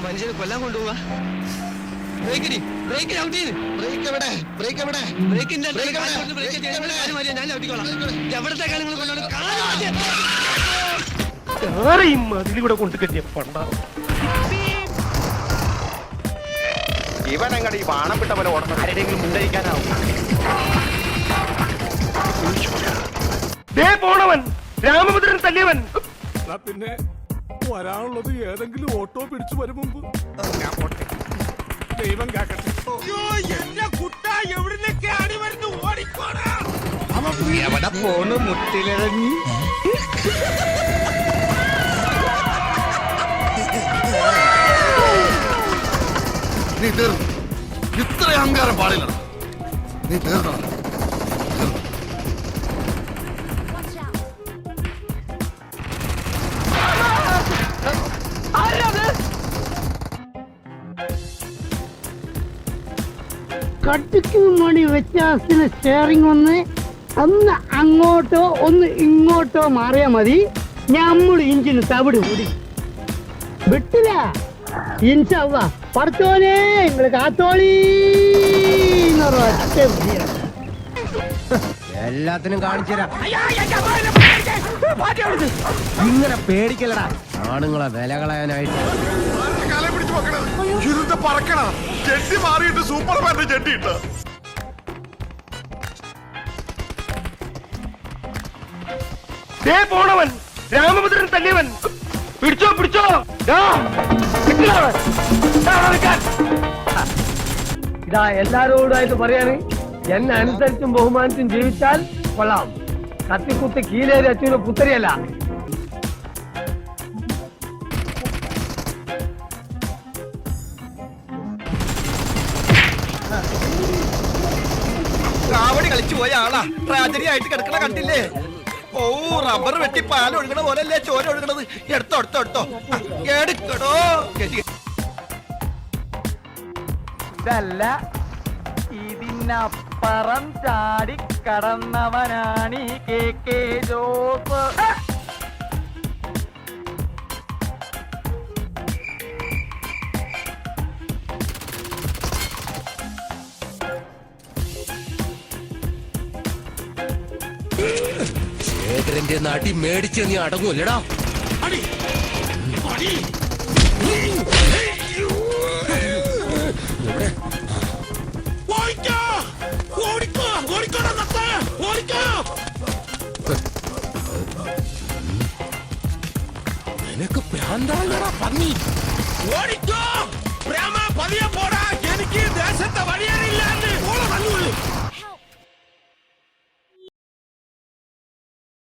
മനുഷ്യനെ കൊല്ലാൻ കൊണ്ടുപോവാ. ബ്രേക്ക് എവിടത്തേക്കാ നിങ്ങൾ അതിലൂടെ കൊണ്ട് കെട്ടിയ പണ്ട ഇവനങ്ങടെ ഈ വാണം വിട്ട പോലെ ഓടണം. ആരുടെയെങ്കിലും മുണ്ടരിക്കാനാവും. പോണവൻ രാമഭദ്രൻ തല്ലിയവൻ. പിന്നെ വരാനുള്ളത് ഏതെങ്കിലും ഓട്ടോ പിടിച്ചു വരും മുമ്പ് ഞാൻ പോട്ടെ. ദൈവം കാക്കട്ടെ. എവിടെ പോണ് മുട്ടിലിറങ്ങി. നീ തീർന്നു. ഇത്ര അഹങ്കാരം പാടില്ല. നീ തീർന്നു. കട്ടിക്ക് മണി വ്യത്യാസത്തിന് സ്റ്റെയറിംഗ് ഒന്ന് അങ്ങോട്ടോ ഒന്ന് ഇങ്ങോട്ടോ മാറിയാ മതി. നമ്മൾ ഇഞ്ചിന് തവിട് കൂടി വിട്ടില്ല. ഇൻഷാ പടത്തോനെ നിങ്ങള് കാത്തോളി. എല്ലാത്തിനും കാണിച്ചുതരാം. ഇങ്ങനെ പേടിക്കലടാ ആണുങ്ങളെ വില കളയാനായിട്ട്. ചെട്ടി മാറിയിട്ട് സൂപ്പർമാന്റെ ചെട്ടിയിട്ട് പോണവൻ രാമഭദ്രൻ തല്ലിയവൻ. പിടിച്ചോ പിടിച്ചോ. ഇതാ എല്ലാരോടായിട്ട് പറയാണ്, എന്നെ അനുസരിച്ചും ബഹുമാനിച്ചും ജീവിച്ചാൽ കൊള്ളാം. കത്തിക്കുത്ത് കീലേരി അച്ഛന് പുത്തരിയല്ല. കാവടി കളിച്ചു പോയ ആളാ ട്രാജഡി ആയിട്ട് കിടക്കണ കണ്ടില്ലേ? ഓ, റബ്ബർ വെട്ടി പാൽ ഒഴുകണ പോലല്ലേ ചോര ഒഴുകണത്. എടുത്തോ എടുത്തോ എടുത്തോ എടുക്കടോ. ഇതല്ല, ഇതിനപ്പുറം ചാടി കടന്നവനാണ് KK ജോസ്. ശേഖരന്റെ നാട്ടി മേടിച്ച് നീ അടങ്ങൂല്ലടാ. നിനക്ക് ഭ്രാന്താണല്ലടാ പന്നി. ഓടിക്കോ.